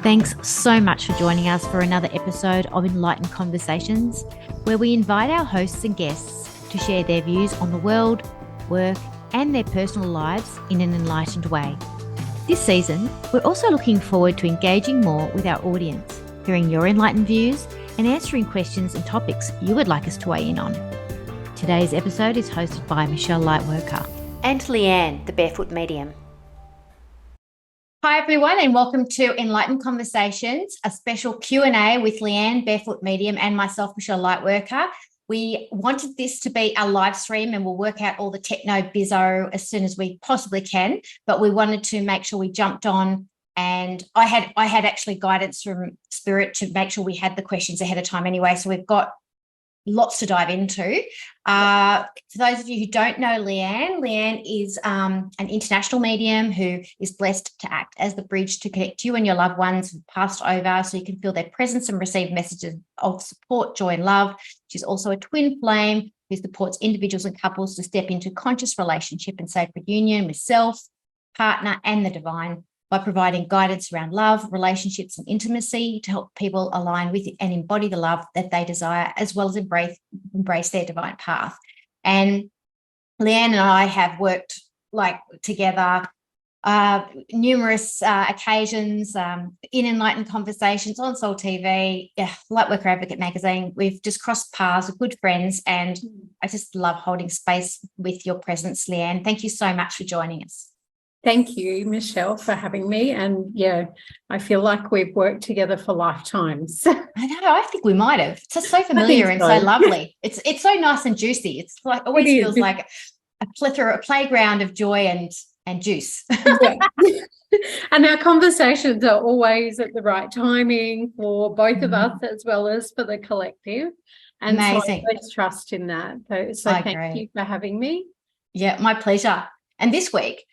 Thanks so much for joining us for another episode of Enlightened Conversations, where we invite our hosts and guests to share their views on the world, work, and their personal lives in an enlightened way. This season, we're also looking forward to engaging more with our audience, hearing your enlightened views, and answering questions and topics you would like us to weigh in on. Today's episode is hosted by Michelle Lightworker and Leanne, the Barefoot Medium. Hi everyone, and welcome to Enlightened Conversations, a special Q&A with Leanne, Barefoot Medium, and myself, Michelle Lightworker. We wanted this to be a live stream, and we'll work out all the techno bizzo as soon as we possibly can, but we wanted to make sure we jumped on, and I had actually guidance from Spirit to make sure we had the questions ahead of time anyway, so we've got lots to dive into. For those of you who don't know Leanne is an international medium who is blessed to act as the bridge to connect you and your loved ones who've passed over, so you can feel their presence and receive messages of support, joy, and love. She's also a twin flame who supports individuals and couples to step into conscious relationship and sacred union with self, partner, and the divine, by providing guidance around love, relationships, and intimacy to help people align with and embody the love that they desire, as well as embrace their divine path. And Leanne and I have worked together numerous occasions in Enlightened Conversations, on Soul TV, Lightworker Advocate magazine. We've just crossed paths, we're good friends, and I just love holding space with your presence, Leanne. Thank you so much for joining us. Thank you, Michelle, for having me. And I feel like we've worked together for lifetimes. I know, I think we might have. It's just so familiar and so lovely. It's so nice and juicy. It's like always feels like a plethora, a playground of joy and juice. Yeah. And our conversations are always at the right timing for both of us as well as for the collective. And amazing. So I always trust in that. So thank you for having me. Yeah, my pleasure. And this week,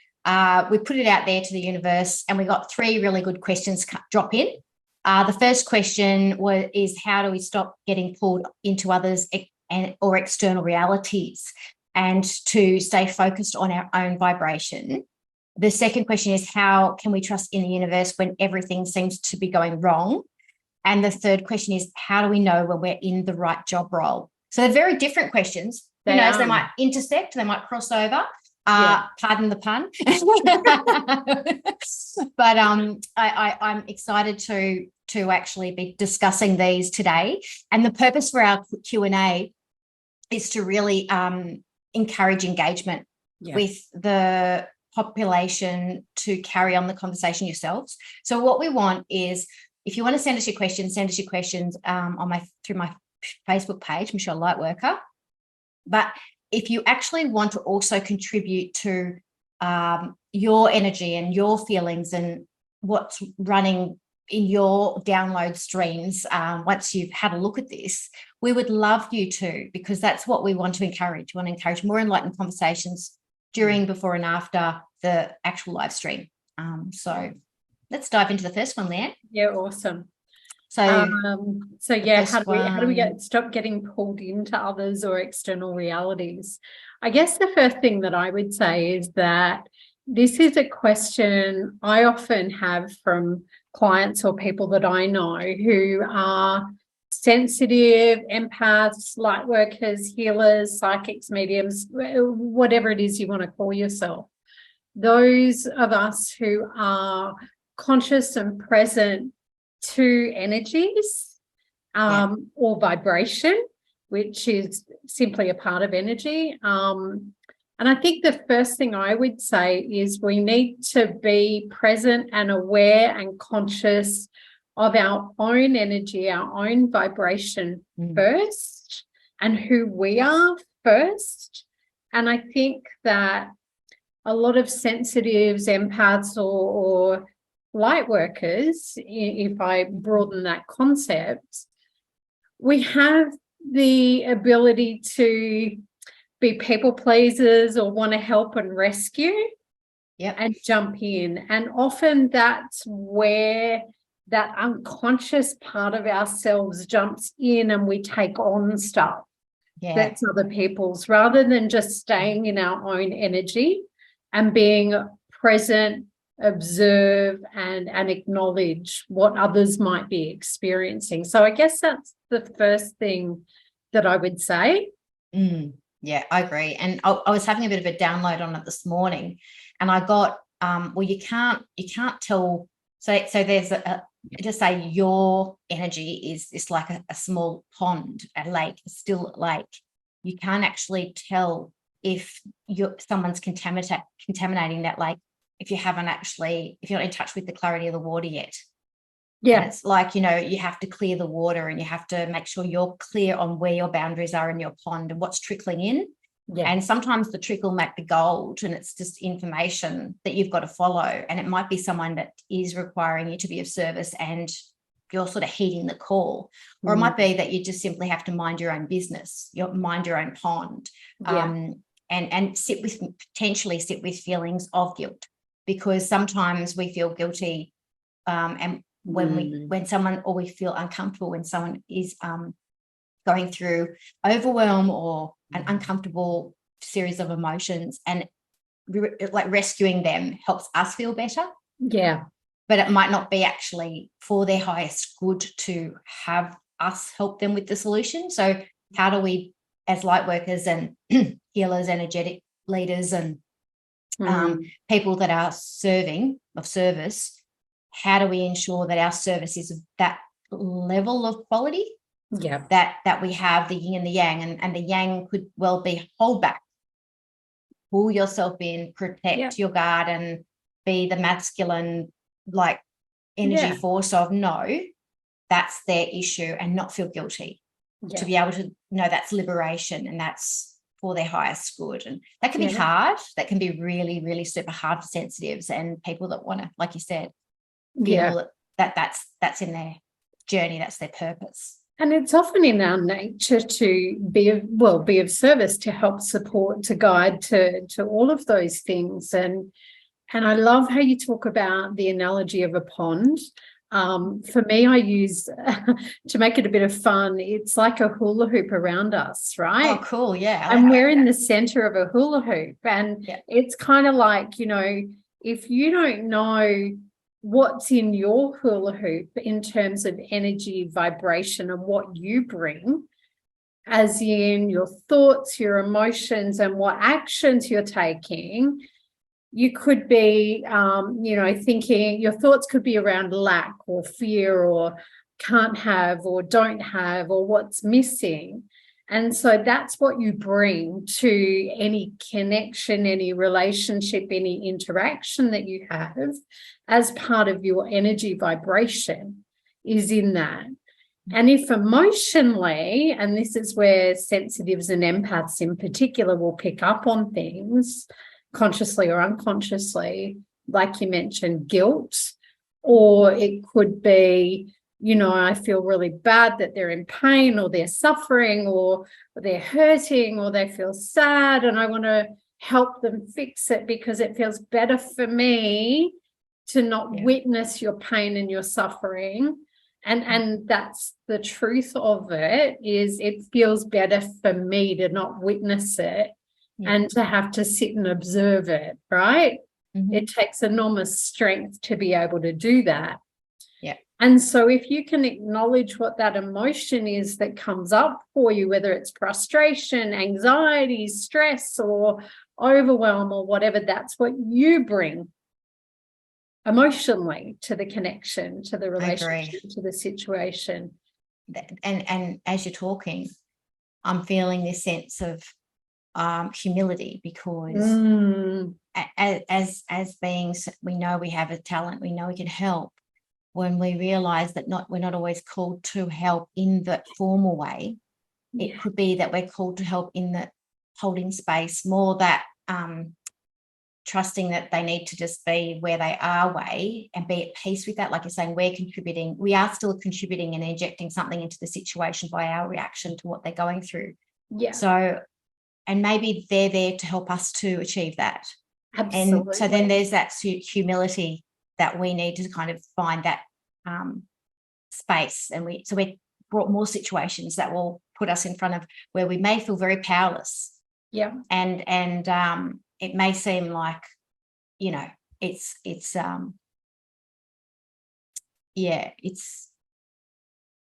we put it out there to the universe, and we got 3 really good questions drop in. The first question is, how do we stop getting pulled into others or external realities, and to stay focused on our own vibration? The second question is, how can we trust in the universe when everything seems to be going wrong? And the third question is, how do we know when we're in the right job role? So they're very different questions. Who knows, they might intersect, they might cross over. Pardon the pun. But I'm excited to actually be discussing these today. And the purpose for our Q&A is to really encourage engagement with the population to carry on the conversation yourselves. So what we want is, if you want to send us your questions through my Facebook page, Michelle Lightworker. But if you actually want to also contribute to your energy and your feelings and what's running in your download streams, once you've had a look at this, we would love you to, because that's what we want to encourage. We want to encourage more enlightened conversations during, before, and after the actual live stream. So let's dive into the first one, Leanne. Yeah, awesome. So how do we stop getting pulled into others or external realities? I guess the first thing that I would say is that this is a question I often have from clients or people that I know who are sensitive, empaths, light workers, healers, psychics, mediums, whatever it is you want to call yourself. Those of us who are conscious and present to energies or vibration, which is simply a part of energy. And I think the first thing I would say is we need to be present and aware and conscious of our own energy, our own vibration first, and who we are first. And I think that a lot of sensitives, empaths, or light workers, if I broaden that concept, we have the ability to be people pleasers or want to help and rescue and jump in. And often that's where that unconscious part of ourselves jumps in and we take on stuff that's other people's, rather than just staying in our own energy and being present observe and acknowledge what others might be experiencing. So I guess that's the first thing that I would say. Yeah, I agree. And I was having a bit of a download on it this morning, and I got well, you can't tell. So there's just say your energy is like a small pond, a lake, a still lake. You can't actually tell if someone's contaminating that lake if you're not in touch with the clarity of the water yet. Yeah. And it's like, you have to clear the water, and you have to make sure you're clear on where your boundaries are in your pond and what's trickling in. Yeah. And sometimes the trickle might be gold, and it's just information that you've got to follow. And it might be someone that is requiring you to be of service, and you're sort of heeding the call. Or it might be that you just simply have to mind your own business, mind your own pond, and potentially sit with feelings of guilt, because sometimes we feel guilty, and when we feel uncomfortable when someone is going through overwhelm or an uncomfortable series of emotions, and like rescuing them helps us feel better. Yeah. But it might not be actually for their highest good to have us help them with the solution. So how do we, as light workers and healers, energetic leaders, and people that are of service, how do we ensure that our service is of that level of quality? Yeah. That we have the yin and the yang, and the yang could well be hold back, pull yourself in, protect your guard, and be the masculine like energy force of no, that's their issue, and not feel guilty. To be able to know that's liberation and that's for their highest good. And that can be hard. That can be really, really super hard for sensitives and people that want to, like you said, feel that's in their journey, that's their purpose. And it's often in our nature to be of service, to help support, to guide, to all of those things. And I love how you talk about the analogy of a pond. For me, I use to make it a bit of fun, it's like a hula hoop around us, right? Oh, cool. Yeah. And we're in the center of a hula hoop. And it's kind of like, if you don't know what's in your hula hoop in terms of energy, vibration, and what you bring, as in your thoughts, your emotions, and what actions you're taking, you could be, thinking your thoughts could be around lack or fear or can't have or don't have or what's missing. And so that's what you bring to any connection, any relationship, any interaction that you have as part of your energy vibration is in that. And if emotionally, and this is where sensitives and empaths in particular will pick up on things, consciously or unconsciously, like you mentioned, guilt, or it could be, I feel really bad that they're in pain or they're suffering or they're hurting or they feel sad, and I want to help them fix it because it feels better for me to not witness your pain and your suffering. And that's the truth of it, is it feels better for me to not witness it and to have to sit and observe it, right? It takes enormous strength to be able to do that. And so if you can acknowledge what that emotion is that comes up for you, whether it's frustration, anxiety, stress, or overwhelm or whatever, that's what you bring emotionally to the connection, to the relationship, to the situation. And as you're talking, I'm feeling this sense of humility, because as beings, we know we have a talent, we know we can help. When we realize that we're not always called to help in the formal way, it could be that we're called to help in the holding space, more that trusting that they need to just be where they are way and be at peace with that. Like you're saying, we are still contributing and injecting something into the situation by our reaction to what they're going through. So, and maybe they're there to help us to achieve that. Absolutely. And so then there's that humility that we need to kind of find that space. And we brought more situations that will put us in front of where we may feel very powerless. And it may seem like, it's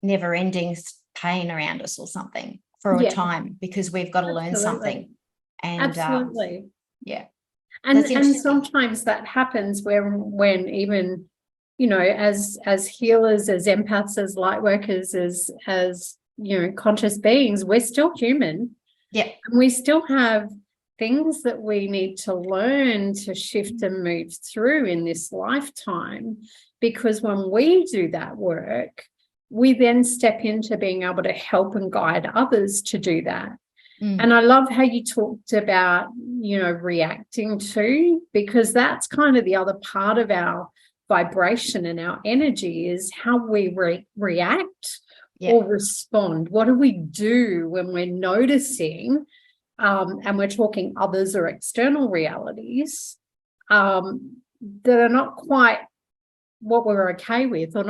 never ending pain around us or something for a time, because we've got to learn something. And absolutely. Yeah. And sometimes that happens when even, you know, as healers, as empaths, as light workers, as you know, conscious beings, we're still human. Yeah. And we still have things that we need to learn to shift and move through in this lifetime. Because when we do that work, we then step into being able to help and guide others to do that. And I love how you talked about, you know, reacting to, because that's kind of the other part of our vibration and our energy is how we react or respond. What do we do when we're noticing, and we're talking others or external realities that are not quite what we're okay with, or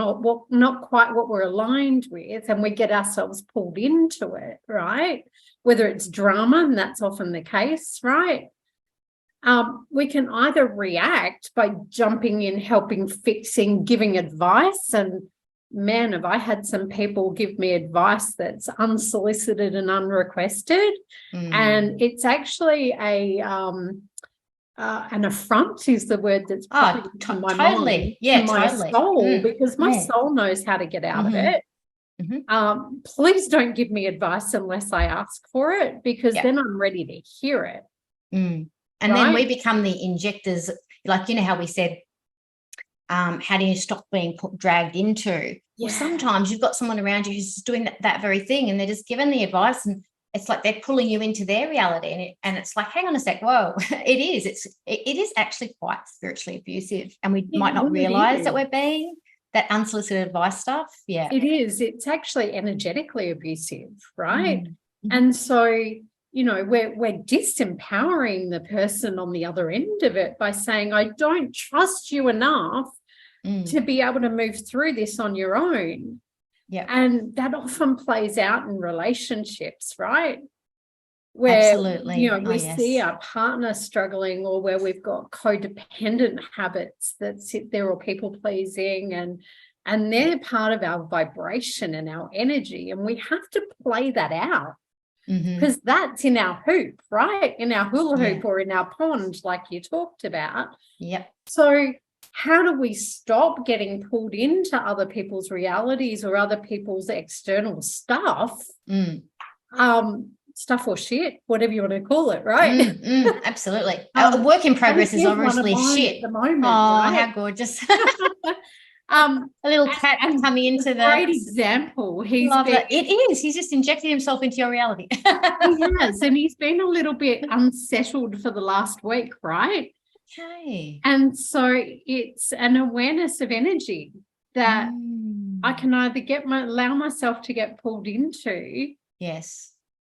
not quite what we're aligned with, and we get ourselves pulled into it, right? Whether it's drama, and that's often the case, right? We can either react by jumping in, helping, fixing, giving advice. And man, have I had some people give me advice that's unsolicited and unrequested. And it's actually an affront is the word that's probably to my mind, to my soul, because my soul knows how to get out of it. Please don't give me advice unless I ask for it, because then I'm ready to hear it. And then we become the injectors, like, you know how we said, how do you stop being dragged into? Well, sometimes you've got someone around you who's doing that very thing, and they're just giving the advice, and it's like they're pulling you into their reality, and it's like, hang on a sec, whoa, it is actually quite spiritually abusive, and we might not realize that we're being that unsolicited advice stuff. Yeah, it is. It's actually energetically abusive, right? And so, you know, we're disempowering the person on the other end of it by saying, I don't trust you enough to be able to move through this on your own. Yeah. And that often plays out in relationships, right? Where, you know, we see our partner struggling, or where we've got codependent habits that sit there, or people pleasing, and they're part of our vibration and our energy. And we have to play that out, because that's in our hoop, right? In our hula hoop or in our pond, like you talked about. Yep. So how do we stop getting pulled into other people's realities or other people's external stuff? Stuff or shit, whatever you want to call it, right? Absolutely. A work in progress is obviously shit at the moment. Oh, right? How gorgeous. A little cat coming into the great example. It is. He's just injected himself into your reality. He has, and he's been a little bit unsettled for the last week, right? Okay. And so it's an awareness of energy that I can either allow myself to get pulled into. Yes.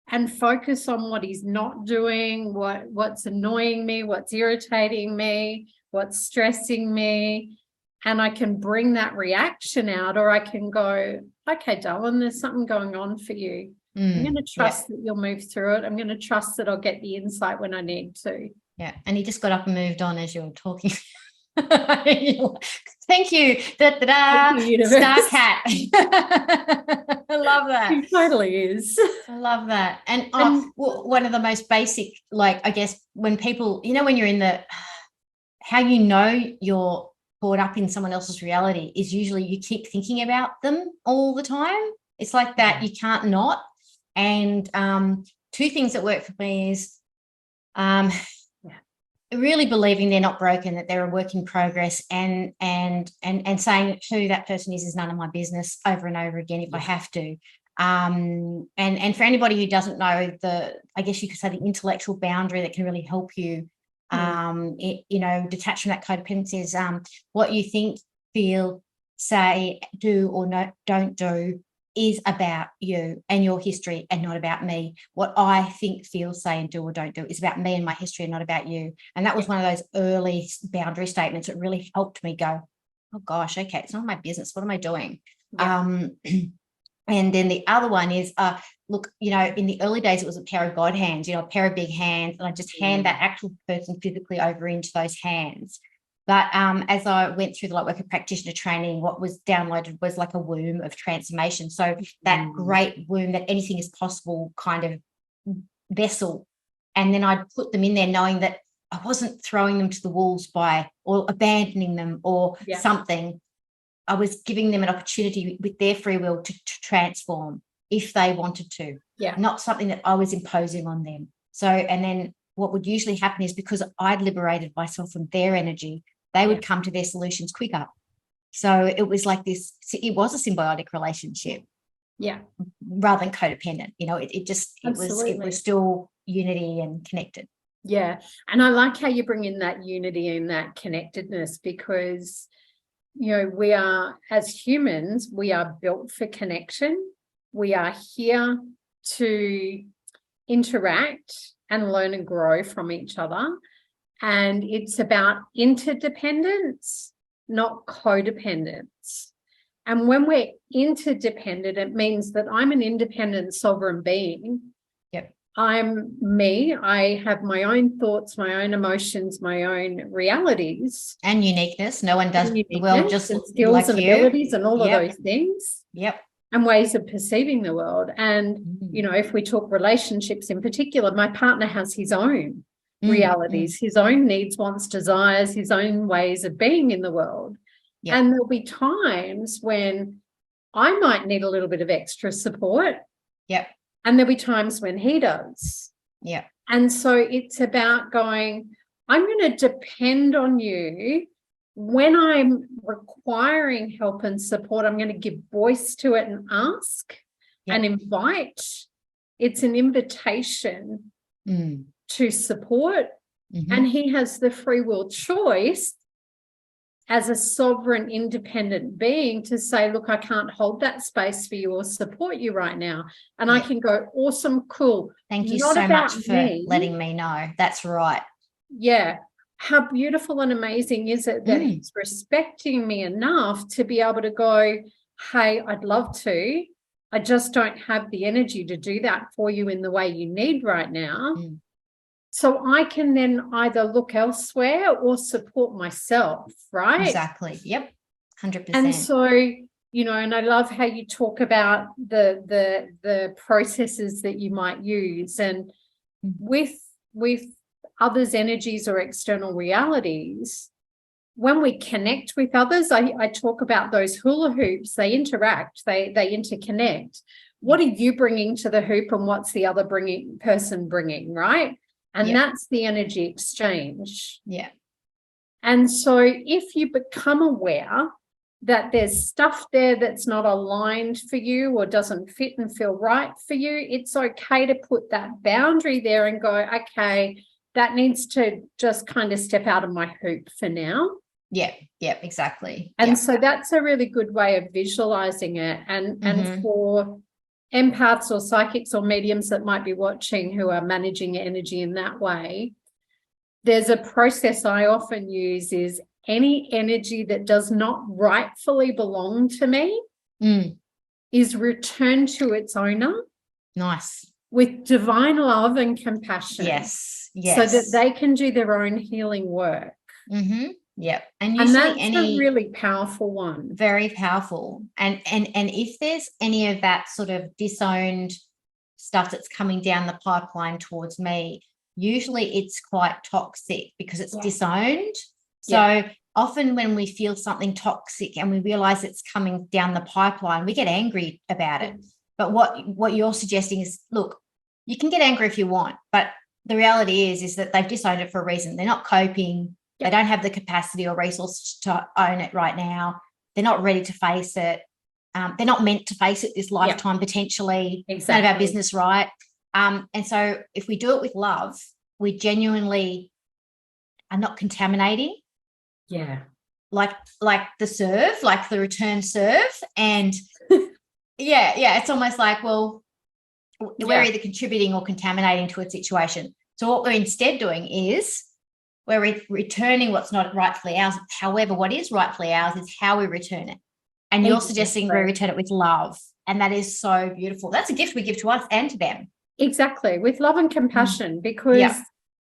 And focus on what he's not doing, what's annoying me, what's irritating me, what's stressing me. And I can bring that reaction out, or I can go, okay, darling, there's something going on for you. I'm going to trust that you'll move through it. I'm going to trust that I'll get the insight when I need to. Yeah. And he just got up and moved on as you were talking. Thank you. Thank you, universe. Star cat. I love that. He totally is. I love that. And one of the most basic, like, I guess, when people, you know, when you're in how you know you're caught up in someone else's reality is usually you keep thinking about them all the time. It's like that. You can't not. And two things that work for me is really believing they're not broken, that they're a work in progress, and saying who that person is none of my business over and over again if I have to. And for anybody who doesn't know, I guess you could say the intellectual boundary that can really help you, you know, detach from that codependency is what you think, feel, say, do or don't do is about you and your history and not about me. What I think, feel, say, and do or don't do is about me and my history and not about you. And that was one of those early boundary statements that really helped me go, oh gosh, okay, it's not my business. What am I doing? Yeah. And then the other one is, look, you know, in the early days, it was a pair of God hands, you know, a pair of big hands, and I just hand that actual person physically over into those hands. But as I went through the Lightworker practitioner training, what was downloaded was like a womb of transformation. So that great womb, that anything is possible kind of vessel. And then I'd put them in there knowing that I wasn't throwing them to the wolves or abandoning them or something. I was giving them an opportunity with their free will to transform if they wanted to, not something that I was imposing on them. So, and then what would usually happen is because I'd liberated myself from their energy, they would come to their solutions quicker. So it was like this, it was a symbiotic relationship. Yeah. Rather than codependent, it was still unity and connected. Yeah. And I like how you bring in that unity and that connectedness, because, we are, as humans, we are built for connection. We are here to interact and learn and grow from each other. And it's about interdependence, not codependence. And when we're interdependent, it means that I'm an independent sovereign being. Yep. I'm me. I have my own thoughts, my own emotions, my own realities. And uniqueness. No one does the world just skills like and you. Abilities and all of those things. Yep. And ways of perceiving the world. And, if we talk relationships in particular, my partner has his own realities, his own needs, wants, desires, his own ways of being in the world. Yep. And there'll be times when I might need a little bit of extra support. Yep. And there'll be times when he does. Yep. And so it's about going, I'm going to depend on you. When I'm requiring help and support, I'm going to give voice to it and ask and invite. It's an invitation to support. And he has the free will choice as a sovereign, independent being to say, look, I can't hold that space for you or support you right now. And I can go, awesome, cool. Thank you so much for letting me know. That's right. Yeah. How beautiful and amazing is it that he's respecting me enough to be able to go, hey, I'd love to. I just don't have the energy to do that for you in the way you need right now. So I can then either look elsewhere or support myself, right? Exactly. Yep. 100%. And so, and I love how you talk about the processes that you might use. And with others' energies or external realities, when we connect with others, I talk about those hula hoops. They interact, they interconnect. What are you bringing to the hoop and what's the other person bringing, right? And that's the energy exchange. Yeah. And so if you become aware that there's stuff there that's not aligned for you or doesn't fit and feel right for you, it's okay to put that boundary there and go, okay, that needs to just kind of step out of my hoop for now. Yeah, exactly. And so that's a really good way of visualizing it. And for empaths or psychics or mediums that might be watching who are managing energy in that way, there's a process I often use is any energy that does not rightfully belong to me is returned to its owner. Nice. With divine love and compassion. Yes. So that they can do their own healing work. Yep. And usually that's a really powerful one. Very powerful. And if there's any of that sort of disowned stuff that's coming down the pipeline towards me, usually it's quite toxic because it's disowned. So often when we feel something toxic and we realize it's coming down the pipeline, we get angry about it. But what you're suggesting is, look, you can get angry if you want, but the reality is that they've disowned it for a reason. They're not coping. They don't have the capacity or resource to own it right now. They're not ready to face it. They're not meant to face it this lifetime, potentially. Exactly. It's none of our business, right? And so if we do it with love, we genuinely are not contaminating. Yeah. Like the serve, like the return serve. And it's almost like, well, we're either contributing or contaminating to a situation. So what we're instead doing is we're returning what's not rightfully ours. However, what is rightfully ours is how we return it. And you're suggesting we return it with love. And that is so beautiful. That's a gift we give to us and to them. Exactly. With love and compassion, because,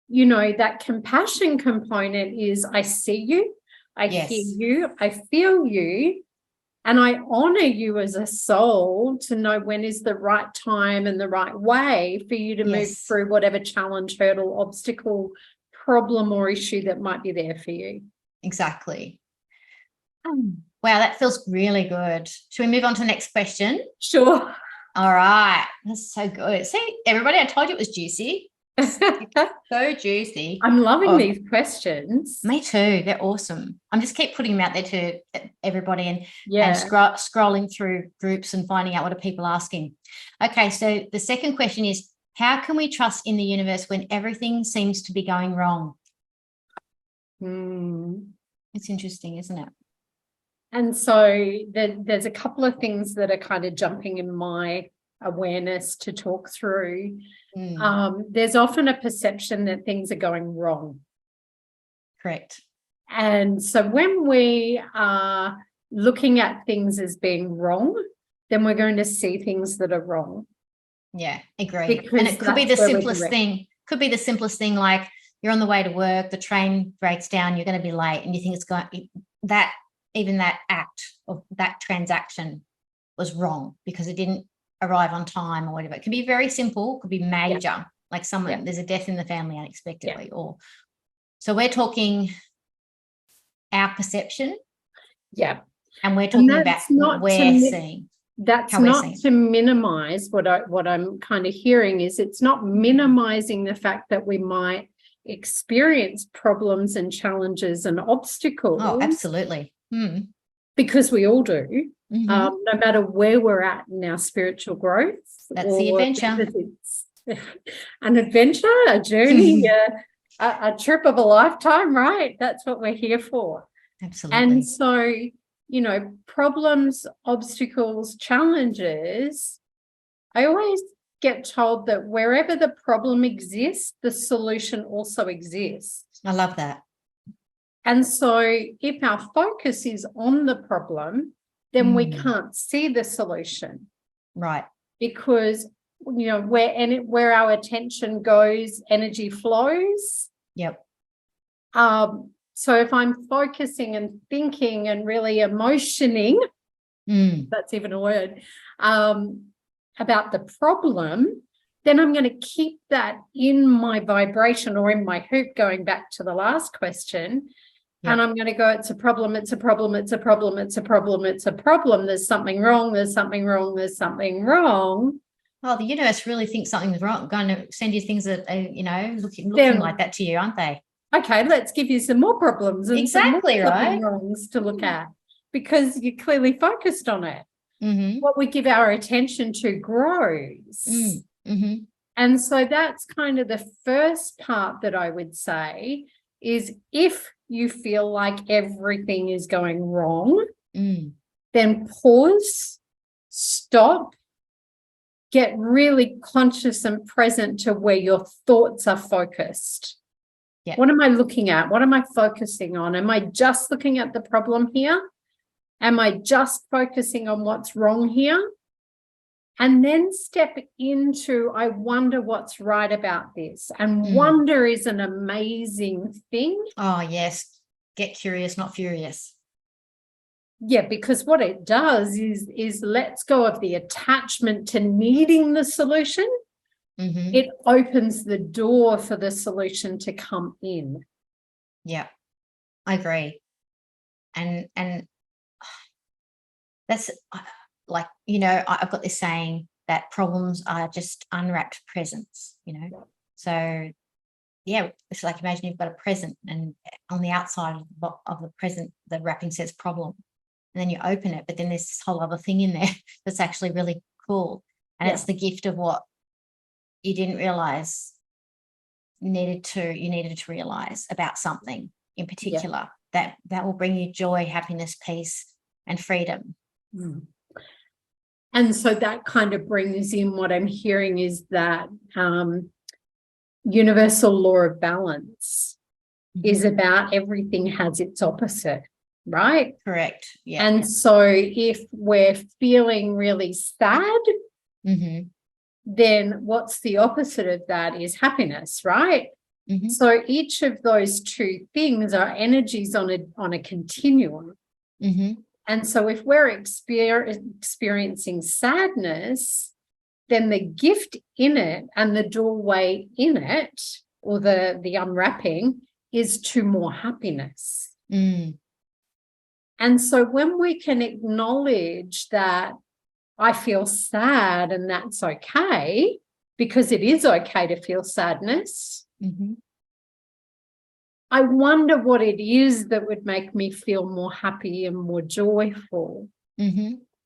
that compassion component is I see you, I hear you, I feel you, and I honor you as a soul to know when is the right time and the right way for you to move through whatever challenge, hurdle, obstacle, problem, or issue that might be there for you. Exactly. Wow, that feels really good. Should we move on to the next question? Sure. All right. That's so good. See, everybody, I told you it was juicy. So juicy. I'm loving these questions. Me too. They're awesome. I'm just keep putting them out there to everybody and scrolling through groups and finding out what are people asking. Okay, so the second question is, how can we trust in the universe when everything seems to be going wrong? It's interesting, isn't it? And so there's a couple of things that are kind of jumping in my awareness to talk through. There's often a perception that things are going wrong. Correct. And so when we are looking at things as being wrong, then we're going to see things that are wrong. Yeah, agree. And it could be the simplest thing. Could be the simplest thing, like you're on the way to work, the train breaks down, you're going to be late, and you think it's going that even that act of that transaction was wrong because it didn't arrive on time or whatever. It can be very simple, could be major, like someone there's a death in the family unexpectedly, or so we're talking our perception. Yeah. And we're talking about what we're seeing. That's not to minimize what I'm kind of hearing is it's not minimizing the fact that we might experience problems and challenges and obstacles. Oh, absolutely. Because we all do, no matter where we're at in our spiritual growth. That's the adventure. It's an adventure, a journey, a trip of a lifetime, right? That's what we're here for. Absolutely. And so, problems, obstacles, challenges, I always get told that wherever the problem exists, the solution also exists. I love that. And so if our focus is on the problem, then we can't see the solution. Right. Because, where our attention goes, energy flows. Yep. So if I'm focusing and thinking and really emotioning, that's even a word, about the problem, then I'm going to keep that in my vibration or in my hoop, going back to the last question. Yep. And I'm going to go, it's a problem, it's a problem, it's a problem, it's a problem, it's a problem. There's something wrong, there's something wrong, there's something wrong. Well, the universe really thinks something's wrong, going to send you things that are, looking like that to you, aren't they? Okay, let's give you some more problems and exactly some more right wrongs to look at because you're clearly focused on it. Mm-hmm. What we give our attention to grows. Mm-hmm. And so that's kind of the first part that I would say is if you feel like everything is going wrong, then pause, stop, get really conscious and present to where your thoughts are focused. Yeah. What am I looking at? What am I focusing on? Am I just looking at the problem here? Am I just focusing on what's wrong here? And then step into, I wonder what's right about this. And wonder is an amazing thing. Oh, yes. Get curious, not furious. Yeah, because what it does is lets go of the attachment to needing the solution. Mm-hmm. It opens the door for the solution to come in. Yeah, I agree. And that's like, I've got this saying that problems are just unwrapped presents, So, yeah, it's like imagine you've got a present and on the outside of the present, the wrapping says problem. And then you open it, but then there's this whole other thing in there that's actually really cool. And it's the gift of what you didn't realize you needed to realize about something in particular that will bring you joy, happiness, peace, and freedom. And so that kind of brings in what I'm hearing is that universal law of balance is about everything has its opposite, right? Correct. Yeah. And so if we're feeling really sad, then what's the opposite of that is happiness, right? So each of those two things are energies on a continuum. And so if we're experiencing sadness, then the gift in it and the doorway in it, or the unwrapping, is to more happiness. And so when we can acknowledge that I feel sad and that's okay, because it is okay to feel sadness, I wonder what it is that would make me feel more happy and more joyful.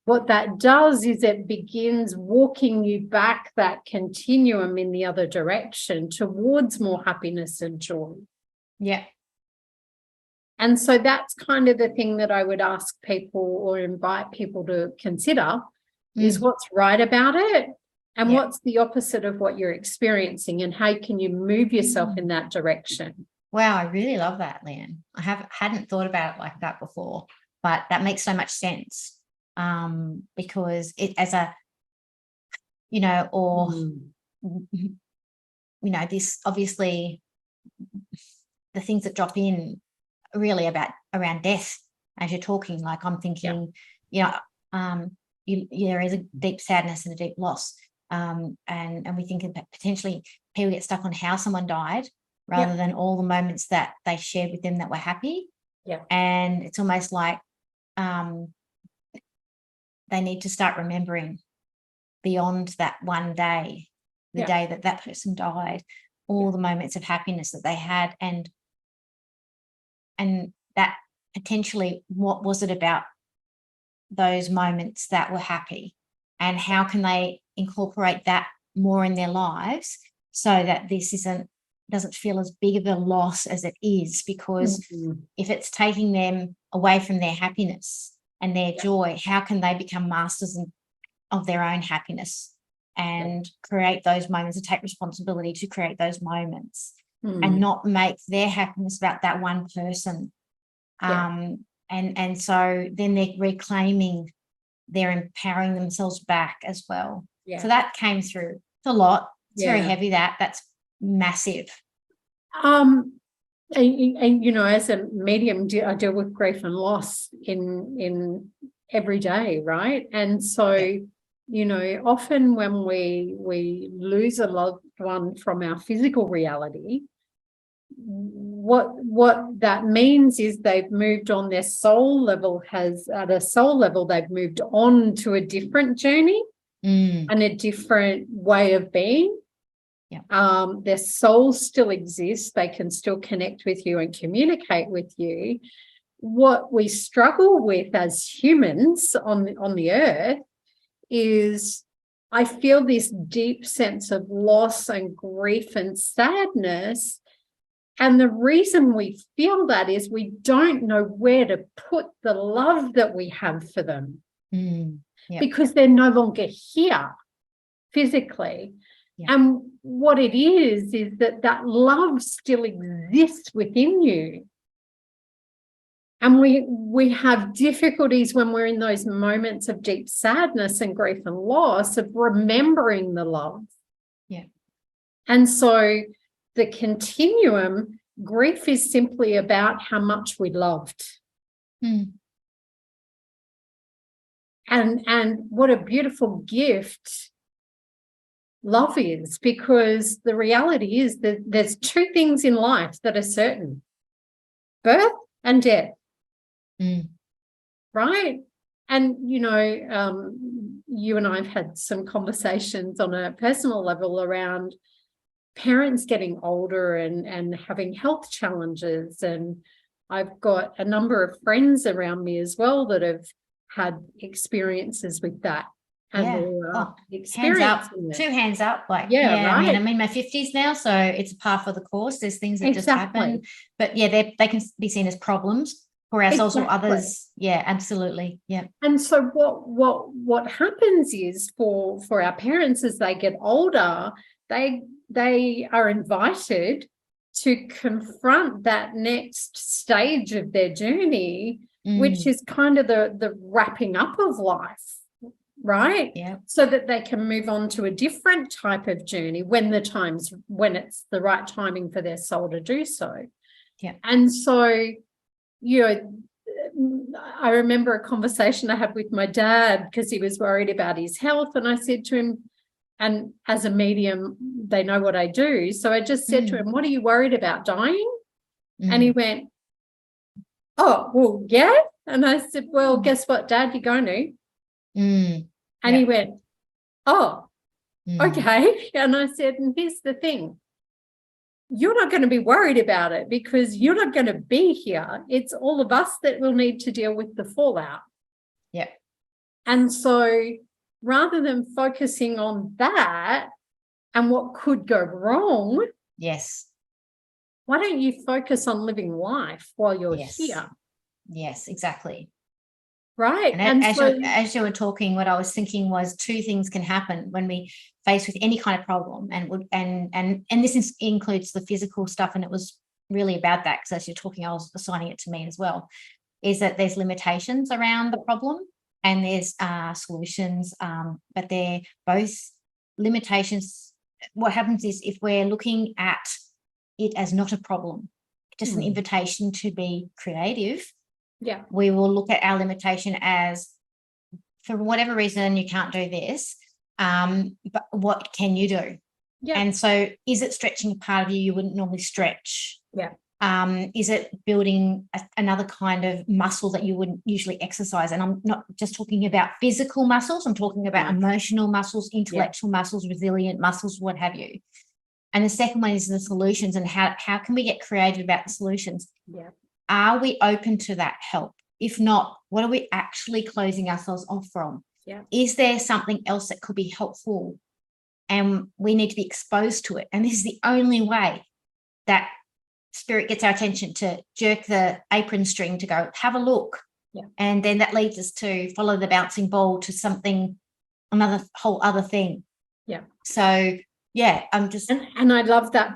What that does is it begins walking you back that continuum in the other direction towards more happiness and joy. Yeah. And so that's kind of the thing that I would ask people or invite people to consider is what's right about it and what's the opposite of what you're experiencing, and how can you move yourself in that direction. Wow, I really love that, Leanne. I hadn't thought about it like that before, but that makes so much sense, because it as a, this obviously the things that drop in really around death as you're talking, like I'm thinking, there is a deep sadness and a deep loss, and we think that potentially people get stuck on how someone died rather than all the moments that they shared with them that were happy. And it's almost like they need to start remembering beyond that one day, the day that person died, all the moments of happiness that they had, and that potentially what was it about those moments that were happy, and how can they incorporate that more in their lives so that this doesn't feel as big of a loss as it is, because if it's taking them away from their happiness and their joy, how can they become masters of their own happiness and create those moments and take responsibility to create those moments and not make their happiness about that one person. And so then they're reclaiming, they're empowering themselves back as well. So that came through. It's a lot. It's very heavy. That's massive. And as a medium, I deal with grief and loss in every day, right? And so often when we lose a loved one from our physical reality, what that means is they've moved on. Their soul level they've moved on to a different journey and a different way of being. Their soul still exists. They can still connect with you and communicate with you. What we struggle with as humans on the earth is, I feel this deep sense of loss and grief and sadness. And the reason we feel that is we don't know where to put the love that we have for them because they're no longer here physically. And what it is that love still exists within you. And we have difficulties when we're in those moments of deep sadness and grief and loss of remembering the love. And so the continuum, grief is simply about how much we loved. And what a beautiful gift love is, because the reality is that there's two things in life that are certain: birth and death. Right? And you and I've had some conversations on a personal level around parents getting older and having health challenges, and I've got a number of friends around me as well that have had experiences with that. And hands up, 2 hands up, right? I mean, I'm in my 50s now, so it's a par for the course. There's things that just happen, but they can be seen as problems for ourselves or others. Absolutely. And so what happens is for our parents, as they get older, they are invited to confront that next stage of their journey, which is kind of the wrapping up of life. right? Yeah. So that they can move on to a different type of journey when it's the right timing for their soul to do so. Yeah. And so, you know, I remember a conversation I had with my dad because he was worried about his health. And I said to him, and as a medium, they know what I do. So I just said to him, what are you worried about, dying? And he went, oh, well, yeah. And I said, well, guess what, Dad, you're going to. And he went, oh, okay. And I said, and here's the thing. You're not going to be worried about it because you're not going to be here. It's all of us that will need to deal with the fallout. Yeah. And so rather than focusing on that and what could go wrong, yes, why don't you focus on living life while you're here? Yes, exactly. Right. And as you were talking, what I was thinking was two things can happen when we face with any kind of problem, and this includes the physical stuff, and it was really about that because as you're talking, I was assigning it to me as well, is that there's limitations around the problem and there's solutions, but they're both limitations. What happens is if we're looking at it as not a problem, just an invitation to be creative, we will look at our limitation as, for whatever reason, you can't do this, but what can you do? And so is it stretching a part of you wouldn't normally stretch? Is it building another kind of muscle that you wouldn't usually exercise? And I'm not just talking about physical muscles, I'm talking about emotional muscles, intellectual muscles, resilient muscles, what have you. And the second one is the solutions, and how can we get creative about the solutions? Are we open to that help? If not, what are we actually closing ourselves off from? Is there something else that could be helpful? And we need to be exposed to it. And this is the only way that spirit gets our attention, to jerk the apron string to go, have a look. And then that leads us to follow the bouncing ball to something, another whole other thing. So, I'm just... And I love that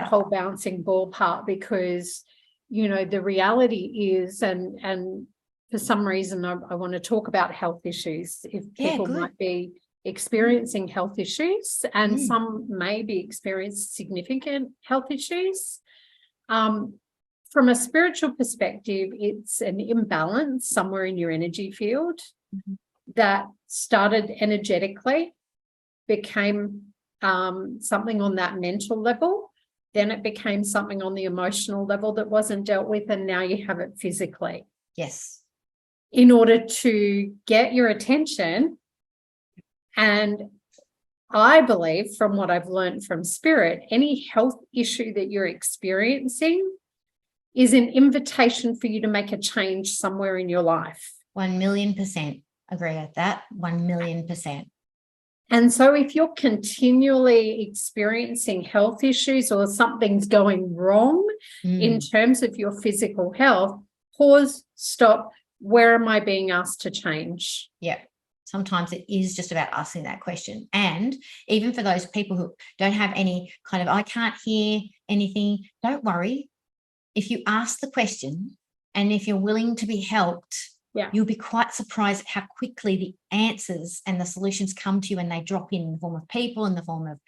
whole bouncing ball part because, you know, the reality is, and for some reason I want to talk about health issues. If people might be experiencing health issues, and some may be experiencing significant health issues. From a spiritual perspective, it's an imbalance somewhere in your energy field that started energetically, became something on that mental level. Then it became something on the emotional level that wasn't dealt with, and now you have it physically. In order to get your attention. And I believe, from what I've learned from spirit, any health issue that you're experiencing is an invitation for you to make a change somewhere in your life. 1,000,000% agree with that. 1,000,000%. And so if you're continually experiencing health issues or something's going wrong in terms of your physical health, pause, stop. Where am I being asked to change? Sometimes it is just about asking that question. And even for those people who don't have any kind of, I can't hear anything, don't worry. If you ask the question and if you're willing to be helped, you'll be quite surprised at how quickly the answers and the solutions come to you, and they drop in the form of people, in the form of,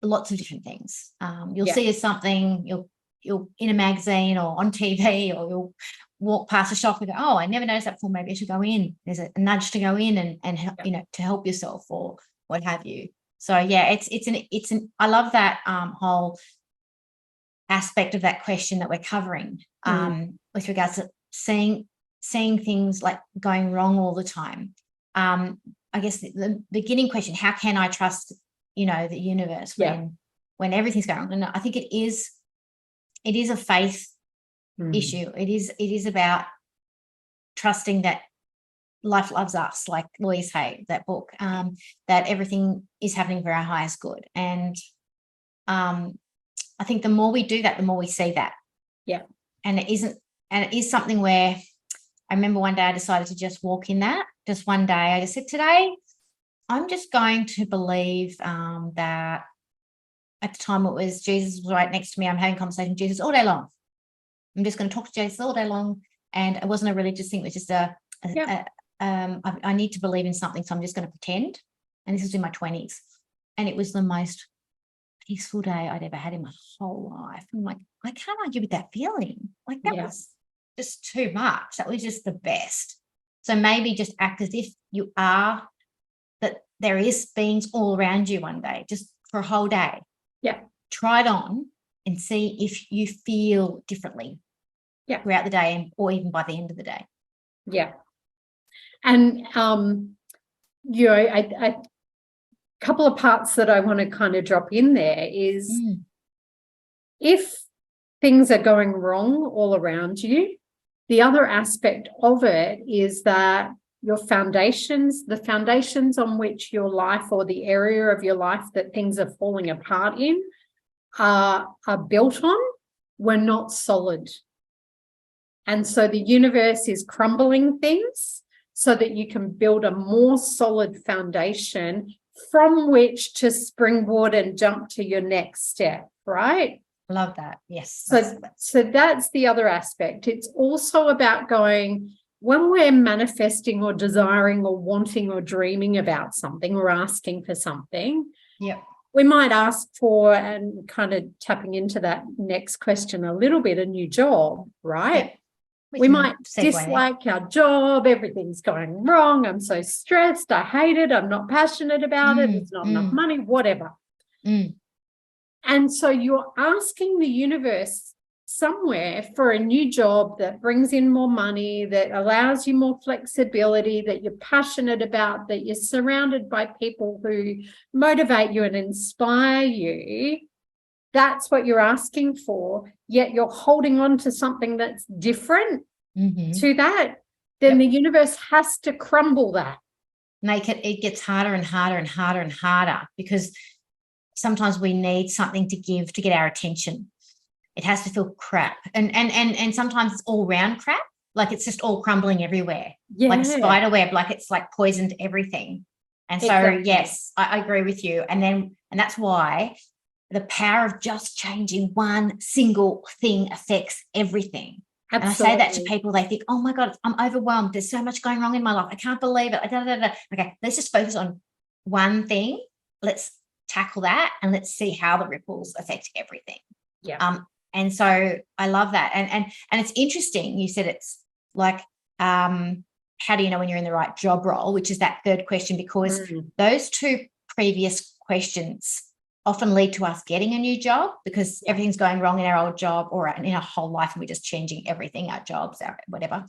lots of different things. You'll see something, you'll in a magazine or on TV, or you'll walk past a shop and go, oh, I never noticed that before, maybe I should go in. There's a nudge to go in and help, to help yourself or what have you. So it's an I love that whole aspect of that question that we're covering, with regards to seeing things like going wrong all the time. I guess the beginning question, how can I trust, the universe when everything's going wrong? And I think it is a faith issue. It is about trusting that life loves us, like Louise Hay, that book, that everything is happening for our highest good. And I think the more we do that, the more we see that. And it is something where I remember one day I decided to just walk in that. Just one day I just said, today I'm just going to believe that, at the time it was Jesus was right next to me. I'm having a conversation with Jesus all day long. I'm just going to talk to Jesus all day long. And it wasn't a religious thing. It was just a I need to believe in something, so I'm just going to pretend. And this was in my 20s. And it was the most peaceful day I'd ever had in my whole life. I'm like, I can't argue with that feeling. Like, that was just too much. That was just the best. So maybe just act as if you are, that there is beings all around you one day, just for a whole day. Yeah. Try it on and see if you feel differently throughout the day, or even by the end of the day. Yeah. And, you know, a couple of parts that I want to kind of drop in there is if things are going wrong all around you, the other aspect of it is that your foundations, the foundations on which your life, or the area of your life that things are falling apart in, are built on, were not solid. And so the universe is crumbling things so that you can build a more solid foundation from which to springboard and jump to your next step, right? Love that. Yes. So that's the other aspect. It's also about going, when we're manifesting or desiring or wanting or dreaming about something or asking for something, we might ask for, and kind of tapping into that next question a little bit, a new job, right? Yeah. We might dislike our job. Everything's going wrong. I'm so stressed. I hate it. I'm not passionate about it. There's not enough money, whatever. And so you're asking the universe somewhere for a new job that brings in more money, that allows you more flexibility, that you're passionate about, that you're surrounded by people who motivate you and inspire you. That's what you're asking for, yet you're holding on to something that's different to that. Then the universe has to crumble that. It gets harder and harder and harder and harder, because sometimes we need something to give to get our attention. It has to feel crap. And sometimes it's all round crap. Like, it's just all crumbling everywhere. Like a spider web, like it's like poisoned everything. And so, yes, I agree with you. And that's why the power of just changing one single thing affects everything. Absolutely. And I say that to people, they think, oh my God, I'm overwhelmed. There's so much going wrong in my life. I can't believe it. Okay, let's just focus on one thing. Let's tackle that, and let's see how the ripples affect everything. And so I love that. And it's interesting. You said it's like, how do you know when you're in the right job role, which is that third question, because those two previous questions often lead to us getting a new job, because everything's going wrong in our old job or in our whole life, and we're just changing everything, our jobs, our whatever.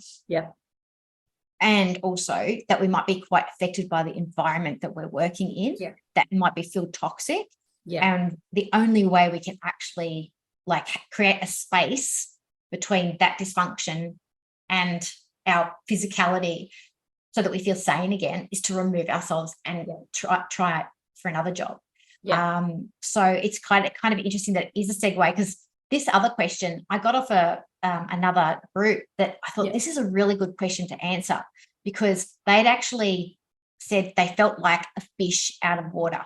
And also that we might be quite affected by the environment that we're working in, that might be feel toxic. And the only way we can actually like create a space between that dysfunction and our physicality so that we feel sane again is to remove ourselves and try it for another job. So it's kind of interesting that it is a segue, because this other question I got off another group that I thought this is a really good question to answer, because they'd actually said they felt like a fish out of water.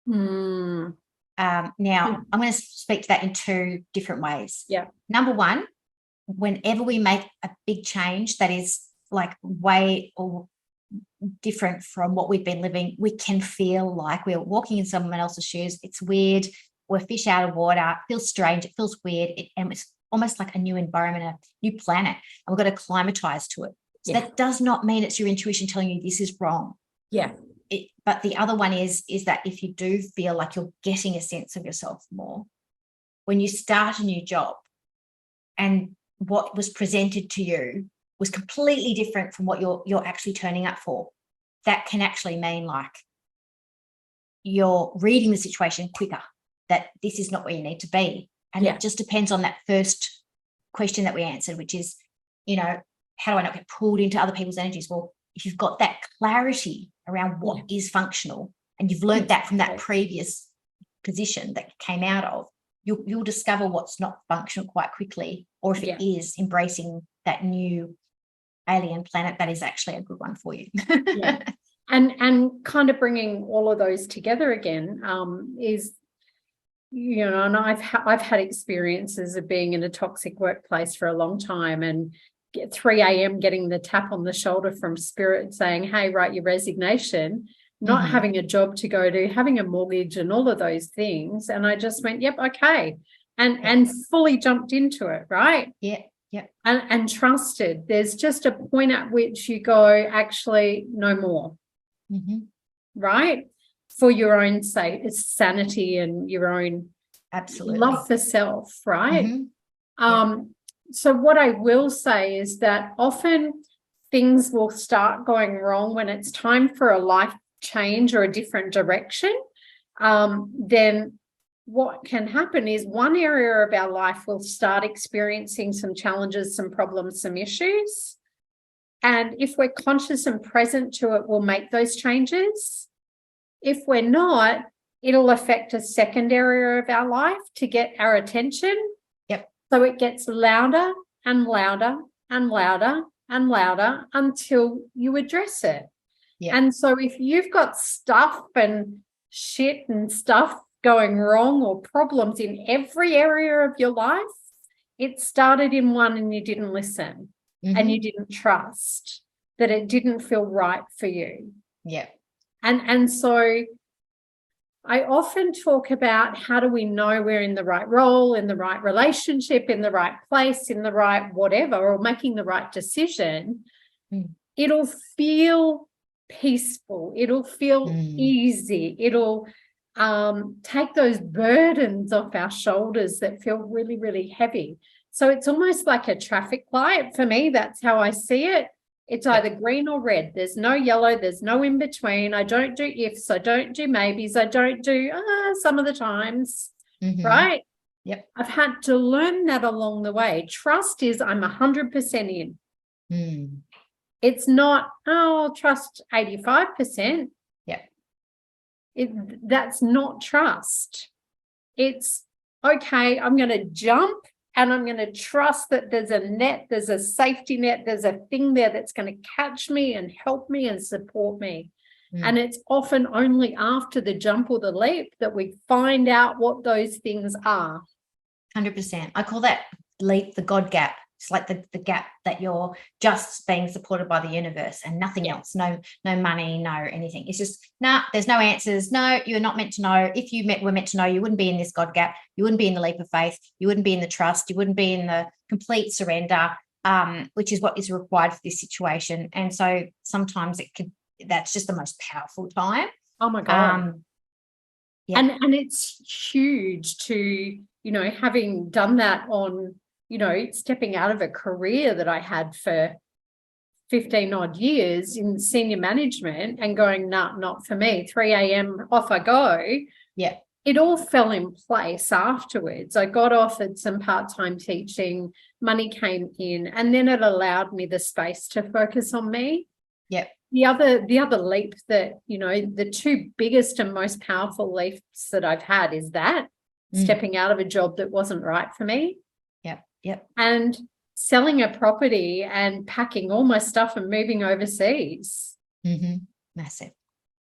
Now I'm going to speak to that in two different ways. Number one, whenever we make a big change that is like way or different from what we've been living, we can feel like we're walking in someone else's shoes. It's weird. We're fish out of water. It feels strange. It feels weird. And it's almost like a new environment, a new planet, and we've got to climatize to it. So that does not mean it's your intuition telling you this is wrong. But the other one is that if you do feel like you're getting a sense of yourself more, when you start a new job and what was presented to you was completely different from what you're actually turning up for, that can actually mean like you're reading the situation quicker, that this is not where you need to be. And it just depends on that first question that we answered, which is, how do I not get pulled into other people's energies? Well, if you've got that clarity around what is functional, and you've learned that from that previous position that you came out of, you'll discover what's not functional quite quickly, or if it is, embracing that new alien planet that is actually a good one for you. And kind of bringing all of those together again is, and I've had experiences of being in a toxic workplace for a long time, and at 3 a.m. getting the tap on the shoulder from spirit saying, hey, write your resignation, not having a job to go to, having a mortgage and all of those things. And I just went, yep, okay. And fully jumped into it, right? Yeah. Yeah. And trusted. There's just a point at which you go, actually, no more. Right? For your own sanity and your own love for self, right? So what I will say is that often things will start going wrong when it's time for a life change or a different direction. Then what can happen is one area of our life will start experiencing some challenges, some problems, some issues. And if we're conscious and present to it, we'll make those changes. If we're not, it'll affect a second area of our life to get our attention. So it gets louder and louder and louder and louder until you address it. And so if you've got stuff and shit and stuff going wrong or problems in every area of your life, it started in one and you didn't listen and you didn't trust that it didn't feel right for you. And so I often talk about how do we know we're in the right role, in the right relationship, in the right place, in the right whatever, or making the right decision. It'll feel peaceful. It'll feel easy. It'll take those burdens off our shoulders that feel really, really heavy. So it's almost like a traffic light for me. That's how I see it. It's either green or red. There's no yellow. There's no in between. I don't do ifs. I don't do maybes. I don't do some of the times, right? I've had to learn that along the way. Trust is I'm 100% in. It's not, I'll trust 85%. That's not trust. It's, okay, I'm going to jump. And I'm going to trust that there's a net, there's a safety net, there's a thing there that's going to catch me and help me and support me. And it's often only after the jump or the leap that we find out what those things are. 100%. I call that leap the God gap. It's like the gap that you're just being supported by the universe and nothing else. No money, no anything. It's just, there's no answers. No, you're not meant to know. If you were meant to know, you wouldn't be in this God gap. You wouldn't be in the leap of faith. You wouldn't be in the trust. You wouldn't be in the complete surrender, which is what is required for this situation. And so sometimes that's just the most powerful time. Oh my God. And it's huge to, having done that on, stepping out of a career that I had for 15 odd years in senior management and going, not for me. 3 a.m. off I go. It all fell in place afterwards. I got offered some part-time teaching, money came in, and then it allowed me the space to focus on me. The other leap that, the two biggest and most powerful leaps that I've had is that stepping out of a job that wasn't right for me. And selling a property and packing all my stuff and moving overseas. Massive.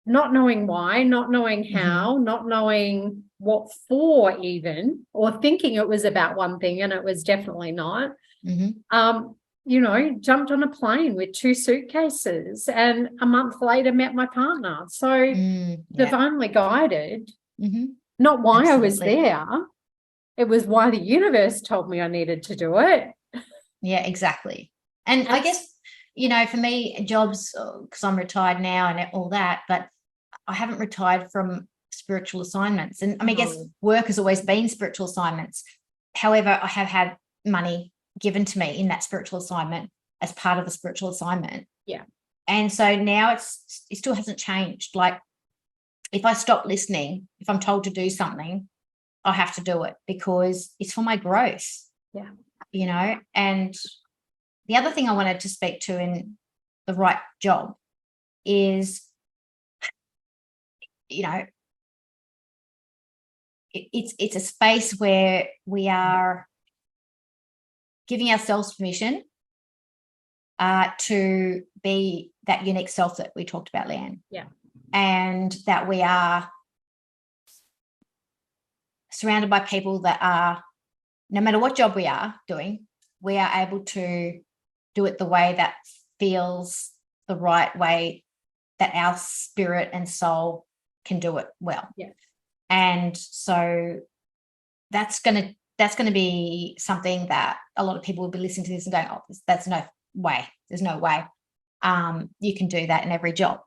Not knowing why, not knowing how, not knowing what for even, or thinking it was about one thing and it was definitely not. Jumped on a plane with 2 suitcases and a month later met my partner. So divinely guided, not why I was there. It was why the universe told me I needed to do it. Yeah, exactly. And I guess, for me, jobs, because I'm retired now and all that, but I haven't retired from spiritual assignments. And I guess work has always been spiritual assignments. However, I have had money given to me in that spiritual assignment as part of the spiritual assignment. And so now it still hasn't changed. Like if I stop listening, if I'm told to do something, I have to do it because it's for my growth. And the other thing I wanted to speak to in the right job is, it's a space where we are giving ourselves permission to be that unique self that we talked about, Leanne. And that we are surrounded by people that are, no matter what job we are doing, we are able to do it the way that feels the right way, that our spirit and soul can do it well. Yeah. And so that's going to be something that a lot of people will be listening to this and going, oh, that's no way. There's no way you can do that in every job.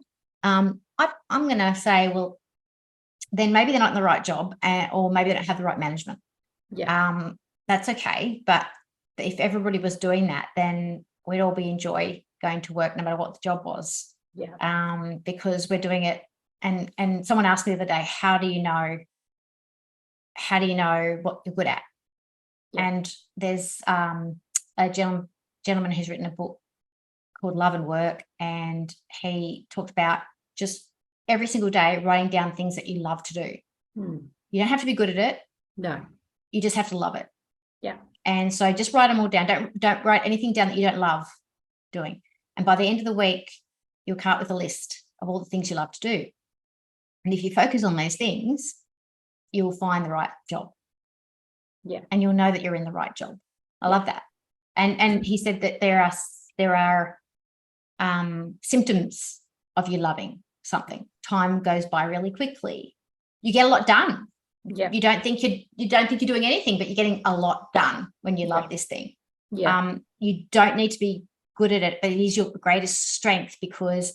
I'm going to say, well, then maybe they're not in the right job, or maybe they don't have the right management. Yeah. That's okay. But if everybody was doing that, then we'd all be enjoy going to work no matter what the job was. Yeah. Because we're doing it. And someone asked me the other day, how do you know what you're good at? Yeah. And there's a gentleman who's written a book called Love and Work, and he talked about just every single day writing down things that you love to do. You don't have to be good at it. No. You just have to love it. Yeah. And so just write them all down. Don't write anything down that you don't love doing. And by the end of the week, you'll come up with a list of all the things you love to do. And if you focus on those things, you'll find the right job. Yeah. And you'll know that you're in the right job. I love that. And he said that there are symptoms of you loving something. Time goes by really quickly. You get a lot done. Yeah. You don't think you're doing anything, but you're getting a lot done when you love this thing. Yeah. You don't need to be good at it, but it is your greatest strength because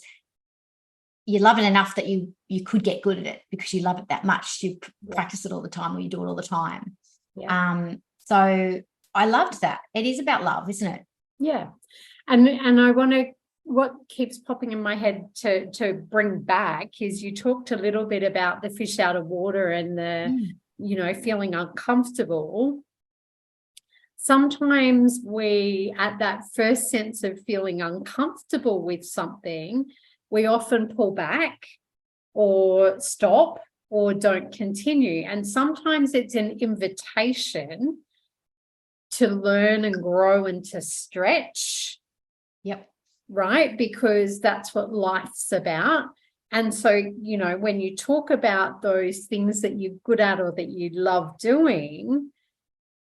you love it enough that you could get good at it because you love it that much. You practice it all the time, or you do it all the time. Yeah. So I loved that. It is about love, isn't it? Yeah. And I want to, what keeps popping in my head to bring back is you talked a little bit about the fish out of water and the, feeling uncomfortable. Sometimes we, at that first sense of feeling uncomfortable with something, we often pull back or stop or don't continue. And sometimes it's an invitation to learn and grow and to stretch. Yep. Right? Because that's what life's about. And so, when you talk about those things that you're good at or that you love doing,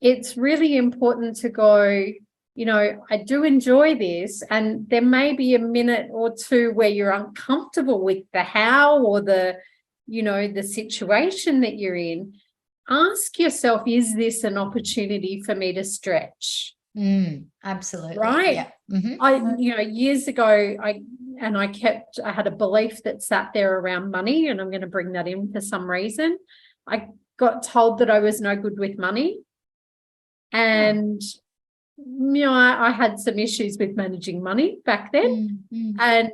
it's really important to go, I do enjoy this. And there may be a minute or two where you're uncomfortable with the how or the situation that you're in. Ask yourself, is this an opportunity for me to stretch? Absolutely. Right. Yeah. Mm-hmm. Years ago, I had a belief that sat there around money, and I'm going to bring that in for some reason. I got told that I was no good with money. And, I had some issues with managing money back then. And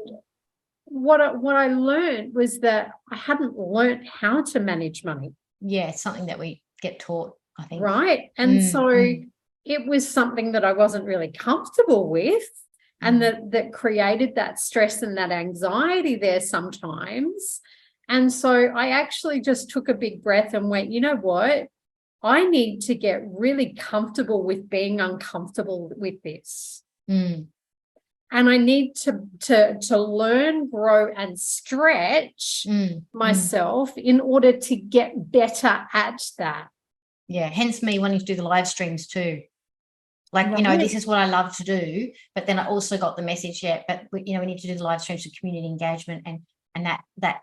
what I learned was that I hadn't learned how to manage money. Yeah, it's something that we get taught, I think. Right. And so it was something that I wasn't really comfortable with, and that created that stress and that anxiety there sometimes. And so I actually just took a big breath and went, you know what? I need to get really comfortable with being uncomfortable with this. And I need to learn, grow, and stretch myself in order to get better at that. Yeah, hence me wanting to do the live streams too. Like, this is what I love to do, but then I also got the message, but we need to do the live streams for community engagement and that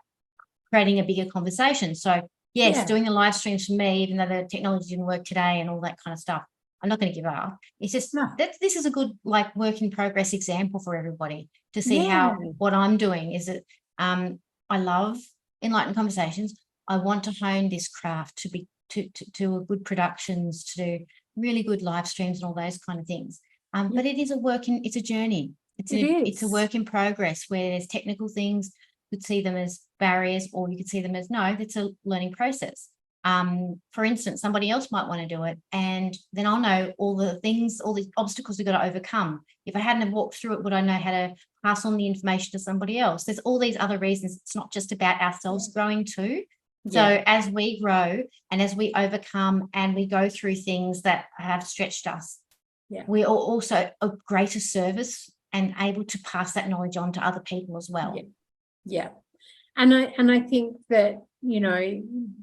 creating a bigger conversation. So yes, doing the live streams for me, even though the technology didn't work today and all that kind of stuff, I'm not going to give up. It's just this is a good work in progress example for everybody to see how what I'm doing is that I love Enlightened Conversations. I want to hone this craft to be to good productions, to do really good live streams and all those kind of things. But it is it's a journey. It's a work in progress where there's technical things. You could see them as barriers, or you could see them as it's a learning process. For instance, somebody else might want to do it, and then I'll know all the obstacles we've got to overcome. If I hadn't have walked through it, would I know how to pass on the information to somebody else? There's all these other reasons. It's not just about ourselves growing too. So as we grow and as we overcome and we go through things that have stretched us, we are also of greater service and able to pass that knowledge on to other people as well. Yeah. And I think that,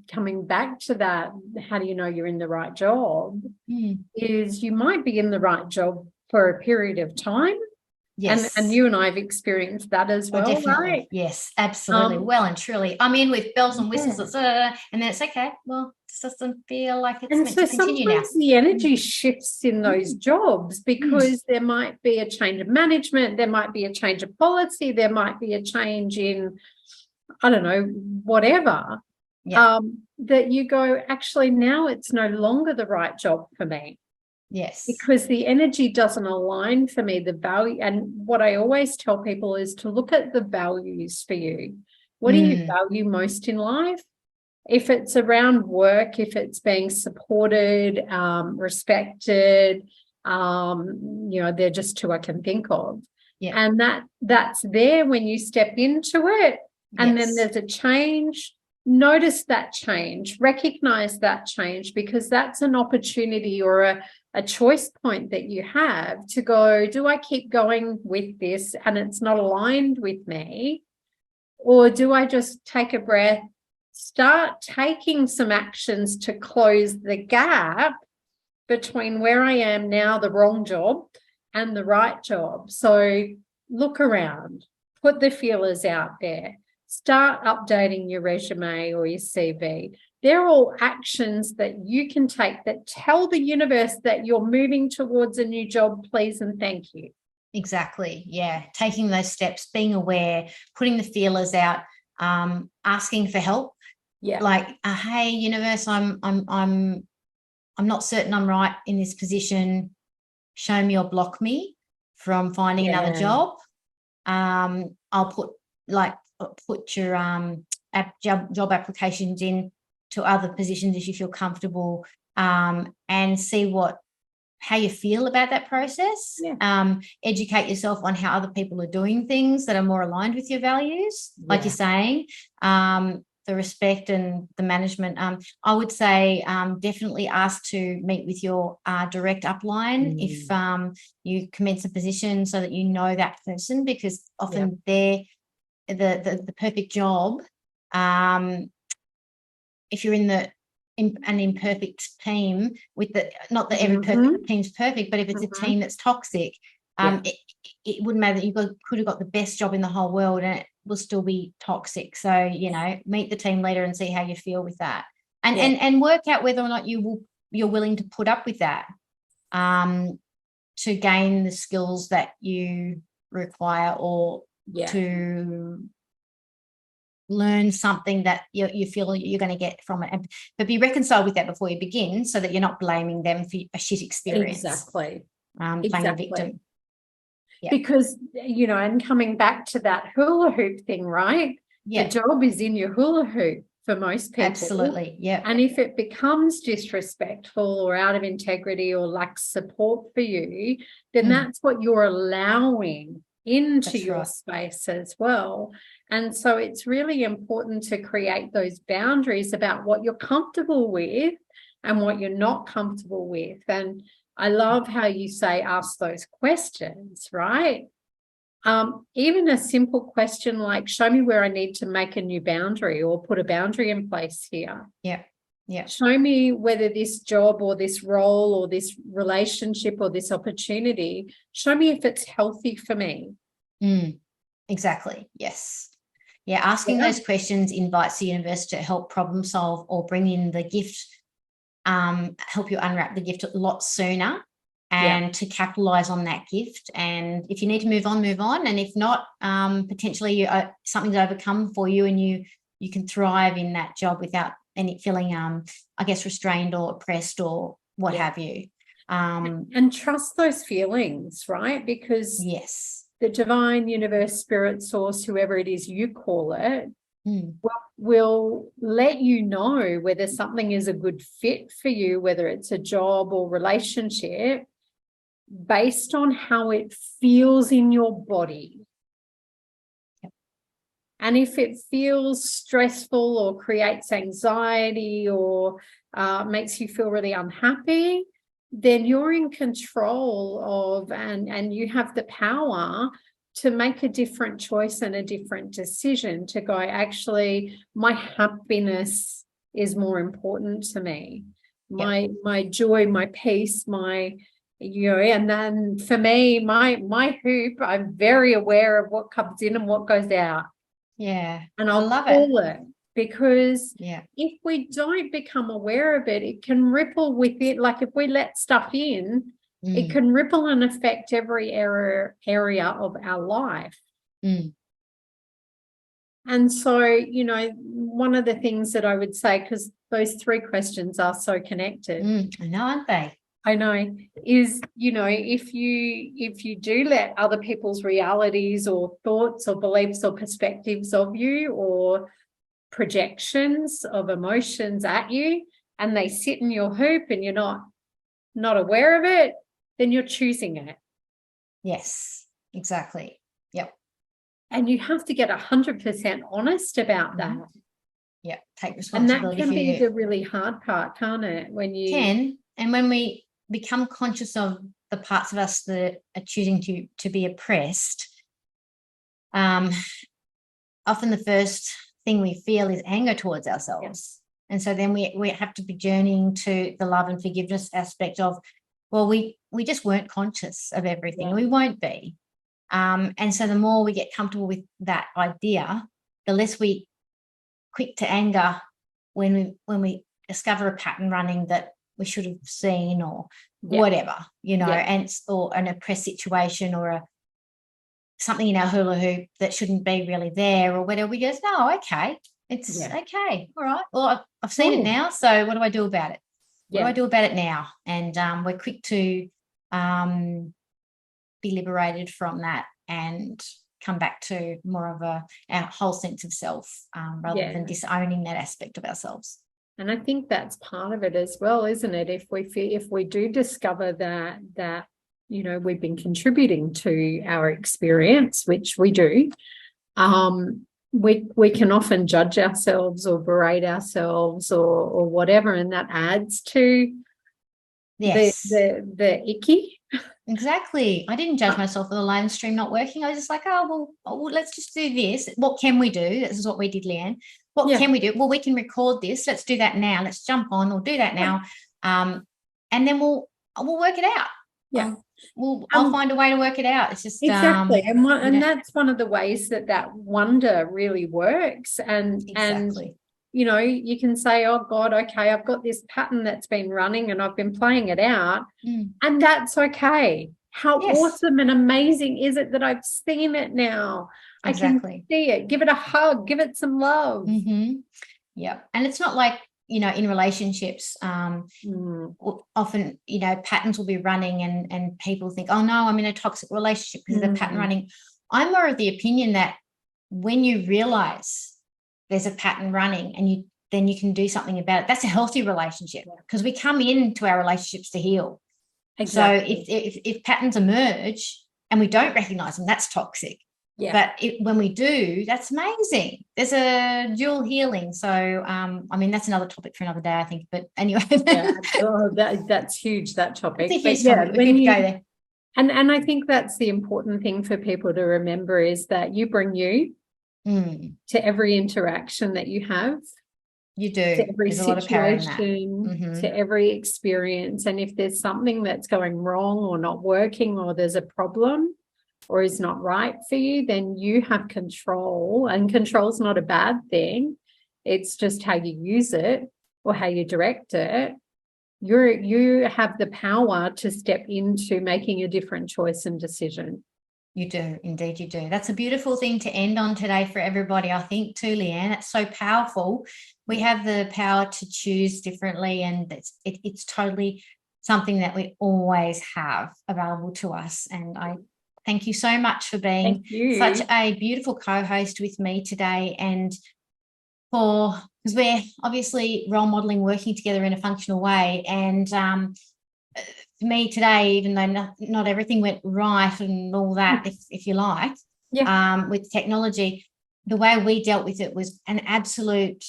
coming back to that, how do you know you're in the right job? Is you might be in the right job for a period of time, Yes. And you and I have experienced that as well, definitely. right? Yes, absolutely. Well and truly. I'm in with bells and whistles, and then it's okay. Well, it doesn't feel like it's meant to continue now. Sometimes the energy shifts in those jobs because there might be a change of management, there might be a change of policy, there might be a change in, I don't know, whatever. That you go, actually, now it's no longer the right job for me. Yes. Because the energy doesn't align for me, the value. And what I always tell people is to look at the values for you. What do you value most in life? If it's around work, if it's being supported, respected, they're just two I can think of. Yeah. And that's there when you step into it. And then there's a change. Notice that change, recognize that change, because that's an opportunity or a choice point that you have to go, do I keep going with this and it's not aligned with me? Or do I just take a breath, start taking some actions to close the gap between where I am now, the wrong job, and the right job? So look around, put the feelers out there. Start updating your resume or your CV. They're all actions that you can take that tell the universe that you're moving towards a new job, please and thank you. Exactly. Yeah. Taking those steps, being aware, putting the feelers out, asking for help. Yeah. Like, hey, universe, I'm not certain I'm right in this position. Show me or block me from finding another job. I'll put your job applications in to other positions if you feel comfortable, and see how you feel about that process. Educate yourself on how other people are doing things that are more aligned with your values, like you're saying, the respect and the management. I would say definitely ask to meet with your direct upline if you commence a position, so that you know that person, because often they're the perfect job. If you're in an imperfect team with not that every perfect team's perfect, but if it's a team that's toxic, it wouldn't matter that you could have got the best job in the whole world and it will still be toxic. So, meet the team leader and see how you feel with that, and work out whether or not you're willing to put up with that, to gain the skills that you require, or to learn something that you feel you're going to get from it. But be reconciled with that before you begin, so that you're not blaming them for a shit experience. Exactly. Playing a victim. Because, and coming back to that hula hoop thing, right? The job is in your hula hoop for most people. Absolutely, yeah. And if it becomes disrespectful or out of integrity or lacks support for you, then that's what you're allowing into your space as well. And so it's really important to create those boundaries about what you're comfortable with and what you're not comfortable with. And I love how you say ask those questions, right? Even a simple question like, show me where I need to make a new boundary or put a boundary in place here. Yeah. Show me whether this job or this role or this relationship or this opportunity, show me if it's healthy for me. Exactly. Yes. Yeah. Asking those questions invites the universe to help problem solve or bring in the gift, help you unwrap the gift a lot sooner, and to capitalize on that gift. And if you need to move on, move on. And if not, potentially something's overcome for you, and you can thrive in that job without any feeling, restrained or oppressed or what have you. And trust those feelings, right? Because the divine universe, spirit, source, whoever it is you call it, will let you know whether something is a good fit for you, whether it's a job or relationship, based on how it feels in your body. And if it feels stressful or creates anxiety or makes you feel really unhappy, then you're in control of and you have the power to make a different choice and a different decision to go, actually, my happiness is more important to me. My joy, my peace, my And then for me, my hoop, I'm very aware of what comes in and what goes out. Yeah. And I'll call it, because yeah, if we don't become aware of it, it can ripple with it. Like if we let stuff in, it can ripple and affect every area of our life. And so, one of the things that I would say, because those three questions are so connected. I know, aren't they? I know, is, if you do let other people's realities or thoughts or beliefs or perspectives of you or projections of emotions at you, and they sit in your hoop and you're not aware of it, then you're choosing it. Yes, exactly. Yep. And you have to get 100% honest about that. Yeah, take responsibility. And that can be the really hard part, can't it? When you and when we become conscious of the parts of us that are choosing to be oppressed, often the first thing we feel is anger towards ourselves. Yes. And so then we have to be journeying to the love and forgiveness aspect of, well, we just weren't conscious of everything. We won't be. And so the more we get comfortable with that idea, the less we quick to anger when we discover a pattern running that we should have seen or whatever, and or an oppressed situation or something in our hula hoop that shouldn't be really there or whatever. We go, no, okay, it's okay, all right. Well, I've seen it now, so what do I do about it? What do I do about it now? And we're quick to be liberated from that and come back to more of our whole sense of self, rather than disowning that aspect of ourselves. And I think that's part of it as well, isn't it? If we do discover that we've been contributing to our experience, which we do, we can often judge ourselves or berate ourselves or whatever, and that adds to the icky. Exactly. I didn't judge myself for the live stream not working. I was just like, well, let's just do this. What can we do? This is what we did, Leanne. What can we do? Well, we can record this. Let's do that now. Let's jump on. We'll do that now. And then we'll work it out. Yeah. I'll find a way to work it out. It's just exactly. And that's one of the ways that wonder really works. And you can say, oh God, okay, I've got this pattern that's been running and I've been playing it out, and that's okay. How awesome and amazing is it that I've seen it now? Exactly. I can see it. Give it a hug. Give it some love. Yeah. And it's not like, in relationships, often, patterns will be running and people think, oh no, I'm in a toxic relationship because of the pattern running. I'm more of the opinion that when you realize there's a pattern running and then you can do something about it, that's a healthy relationship, because we come into our relationships to heal. Exactly. So if patterns emerge and we don't recognize them, that's toxic. Yeah. But when we do, that's amazing. There's a dual healing. So, that's another topic for another day, I think. But anyway. That's huge, that topic. It's a huge topic. We could go there. And I think that's the important thing for people to remember, is that you bring you to every interaction that you have. You do. To every situation, to every experience. And if there's something that's going wrong or not working, or there's a problem or is not right for you, then you have control. And control's not a bad thing. It's just how you use it or how you direct it. You have the power to step into making a different choice and decision. You do, indeed you do. That's a beautiful thing to end on today for everybody, I think, too, Leanne. It's so powerful. We have the power to choose differently, and it's totally something that we always have available to us. And I thank you so much for being such a beautiful co-host with me today, and because we're obviously role modeling, working together in a functional way. And for me today, even though not everything went right and all that, if you like, with technology, the way we dealt with it was an absolute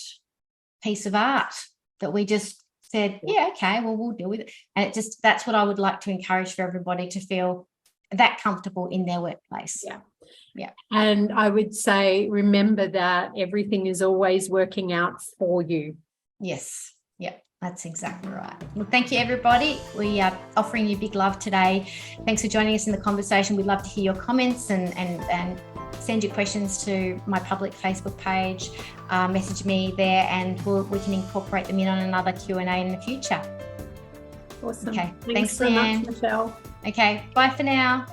piece of art that we just said, okay, well, we'll deal with it. And that's what I would like to encourage for everybody, to feel that comfortable in their workplace. Yeah. And I would say, remember that everything is always working out for you. Yes. Yeah. That's exactly right. Well, thank you, everybody. We are offering you big love today. Thanks for joining us in the conversation. We'd love to hear your comments and send your questions to my public Facebook page. Message me there, and we can incorporate them in on another Q&A in the future. Awesome. Okay. Thanks so Leanne. much, Michelle. Okay. Bye for now.